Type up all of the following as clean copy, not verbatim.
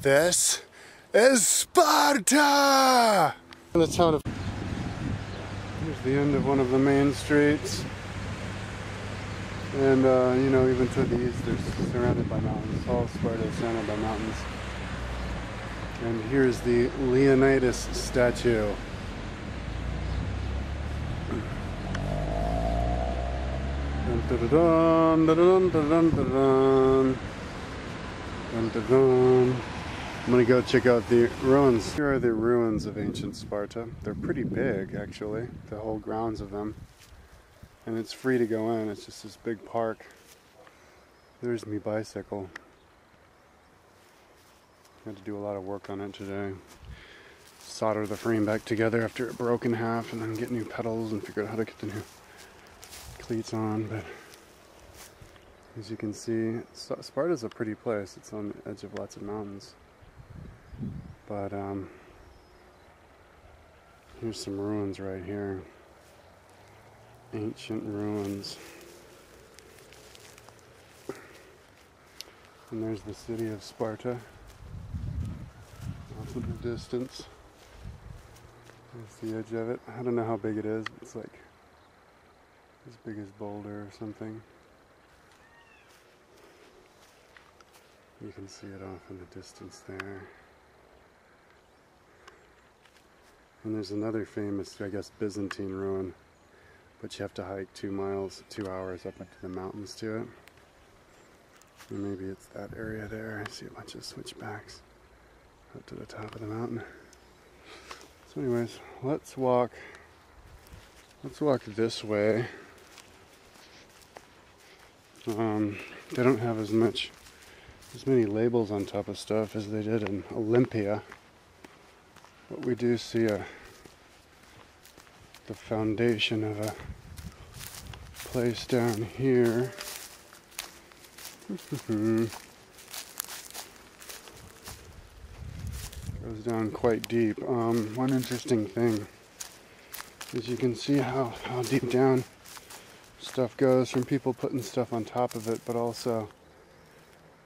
This is Sparta! In the town of... Here's the end of one of the main streets. And, you know, even to the east, they're surrounded by mountains. All Sparta is surrounded by mountains. And here's the Leonidas statue. Dun, dun, dun, dun, dun, dun, dun, dun. Dun, dun, dun. I'm gonna go check out the ruins. Here are the ruins of ancient Sparta. They're pretty big, actually, the whole grounds of them. And it's free to go in. It's just this big park. There's me bicycle. Had to do a lot of work on it today. Solder the frame back together after it broke in half, and then get new pedals and figure out how to get the new cleats on. But as you can see, Sparta's a pretty place. It's on the edge of lots of mountains. But here's some ruins right here. Ancient ruins. And there's the city of Sparta. Off in the distance. There's the edge of it. I don't know how big it is, but it's like as big as Boulder or something. You can see it off in the distance there. And there's another famous, I guess, Byzantine ruin, but you have to hike 2 hours up into the mountains to it. And maybe it's that area there. I see a bunch of switchbacks up to the top of the mountain. So anyways, let's walk this way. They don't have as many labels on top of stuff as they did in Olympia. But we do see the foundation of a place down here. Goes down quite deep. One interesting thing is you can see how deep down stuff goes from people putting stuff on top of it, but also,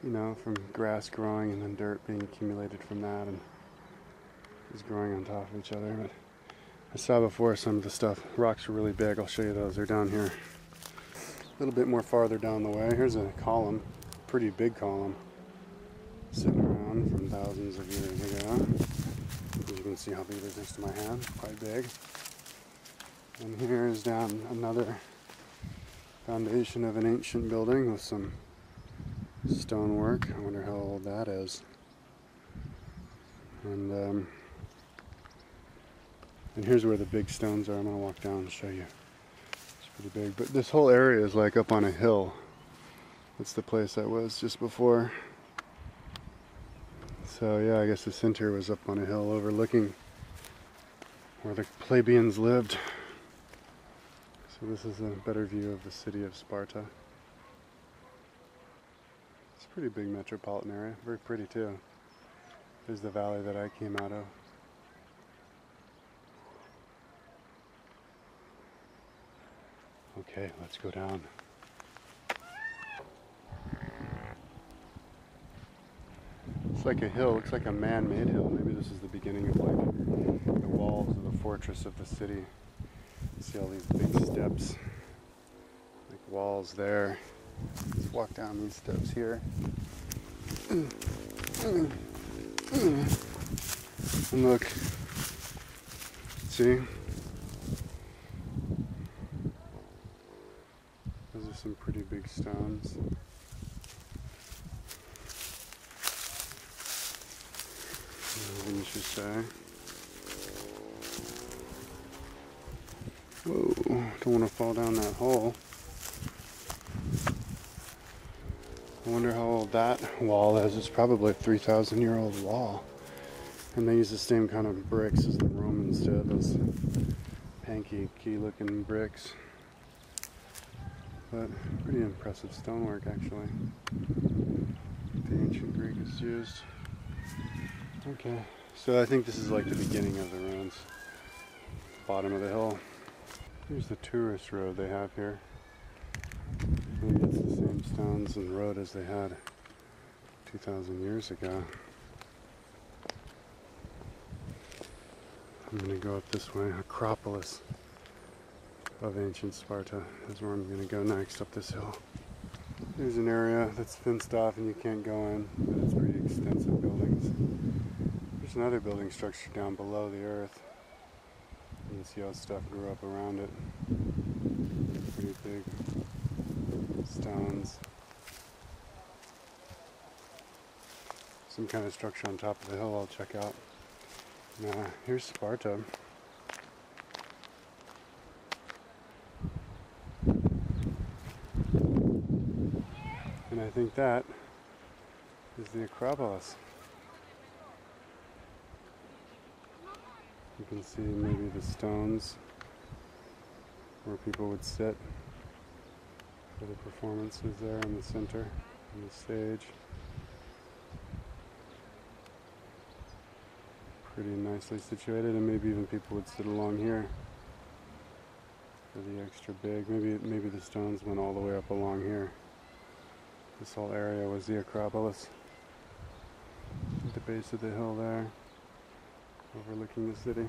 you know, from grass growing and then dirt being accumulated from that and is growing on top of each other. But I saw before some of the stuff. Rocks are really big. I'll show you those. They're down here. A little bit more farther down the way. Here's a column. Pretty big column. Sitting around from thousands of years ago. As you can see how big it is next to my hand. Quite big. And here is down another foundation of an ancient building with some stonework. I wonder how old that is. And here's where the big stones are. I'm going to walk down and show you. It's pretty big. But this whole area is like up on a hill. That's the place I was just before. So yeah, I guess the center was up on a hill overlooking where the plebeians lived. So this is a better view of the city of Sparta. It's a pretty big metropolitan area. Very pretty too. There's the valley that I came out of. Okay, let's go down. It's like a hill, looks like a man-made hill. Maybe this is the beginning of like the walls of the fortress of the city. See all these big steps, like walls there. Let's walk down these steps here. And look, see? Those are some pretty big stones. Wouldn't you say? Whoa, don't want to fall down that hole. I wonder how old that wall is. It's probably a 3,000-year-old wall. And they use the same kind of bricks as the Romans did, those pancakey looking bricks. But pretty impressive stonework actually. The ancient Greek is used. Okay, so I think this is like the beginning of the ruins. Bottom of the hill. Here's the tourist road they have here. Maybe it's the same stones and road as they had 2,000 years ago. I'm going to go up this way. Acropolis of ancient Sparta is where I'm going to go next, up this hill. There's an area that's fenced off and you can't go in, but it's pretty extensive buildings. There's another building structure down below the earth. You can see how stuff grew up around it. Pretty big stones. Some kind of structure on top of the hill I'll check out. Now, here's Sparta. And I think that is the Acropolis. You can see maybe the stones where people would sit for the performances there in the center, on the stage. Pretty nicely situated, and maybe even people would sit along here for the extra big. Maybe the stones went all the way up along here. This whole area was the Acropolis. At the base of the hill there, overlooking the city.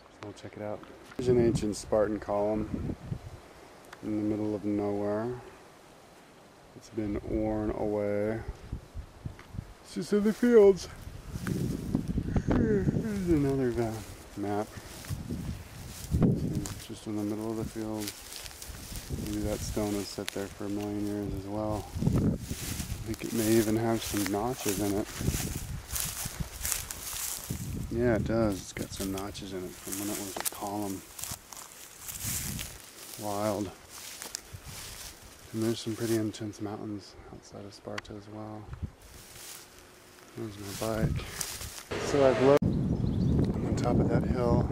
So we'll check it out. There's an ancient Spartan column in the middle of nowhere. It's been worn away. It's just in the fields. Here's another map. It's just in the middle of the field. Maybe that stone has sat there for 1,000,000 years as well. I think it may even have some notches in it. Yeah, it does. It's got some notches in it from when it was a column. Wild. And there's some pretty intense mountains outside of Sparta as well. There's my bike. So I've looked. I'm on top of that hill.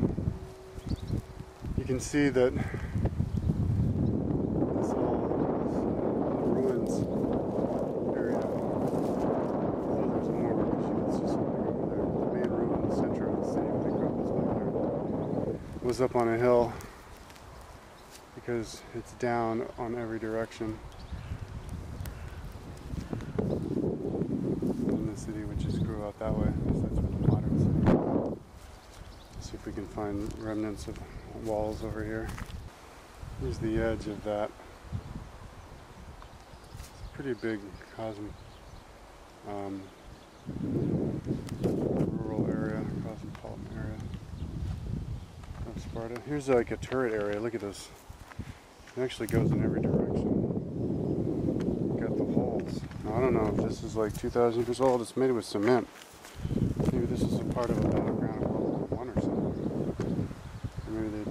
You can see that this whole ruins area. Although there's more, because you can see something over there. The main ruin in the center of the city with the Acropolis back there was up on a hill because it's down on every direction. City would just grew out that way. That's where the modern city is. See if we can find remnants of walls over here. Here's the edge of that. It's a pretty big rural area, cosmopolitan area of Sparta. Here's like a turret area. Look at this. It actually goes in every direction. Now, I don't know if this is like 2,000 years old. It's made with cement. Maybe this is a part of a battleground of World War I or something. Or maybe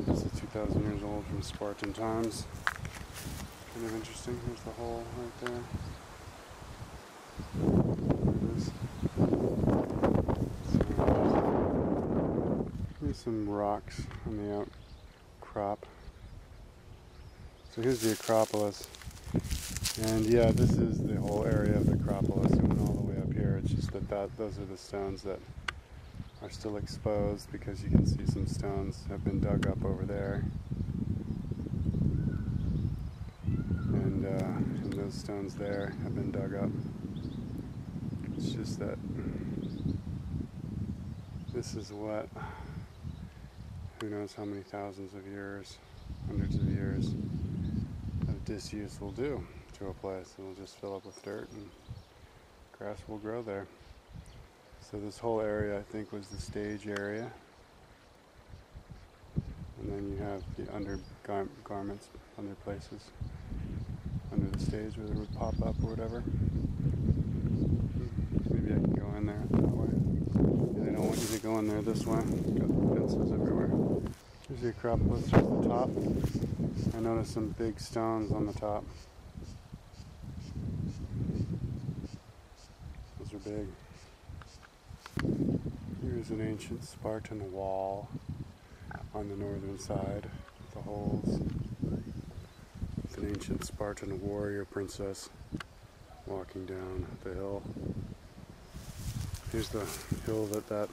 this is 2,000 years old from Spartan times. Kind of interesting. Here's the hole right there. There it is. So, here's some rocks on the outcrop. So here's the Acropolis. And yeah, this is the whole area of the Acropolis going all the way up here. It's just that those are the stones that are still exposed, because you can see some stones have been dug up over there. And those stones there have been dug up. It's just that this is what, who knows how many thousands of years, hundreds of years of disuse will do to a place. It will just fill up with dirt and grass will grow there. So this whole area, I think, was the stage area. And then you have the undergarments, under places, under the stage where they would pop up or whatever. Maybe I can go in there that way. Yeah, they don't want you to go in there this way. Got fences everywhere. Here's the Acropolis, here's the top. I noticed some big stones on the top. Those are big. Here's an ancient Spartan wall on the northern side with the holes. It's an ancient Spartan warrior princess walking down the hill. Here's the hill that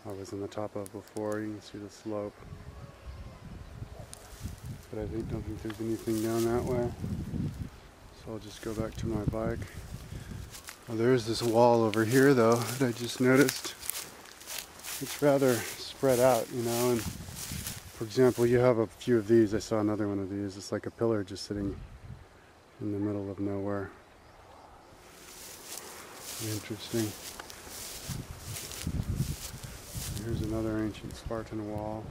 I was on the top of before. You can see the slope. But I don't think there's anything down that way. So I'll just go back to my bike. Well, there's this wall over here though that I just noticed. It's rather spread out, you know, and for example, you have a few of these. I saw another one of these. It's like a pillar just sitting in the middle of nowhere. Interesting. Here's another ancient Spartan wall.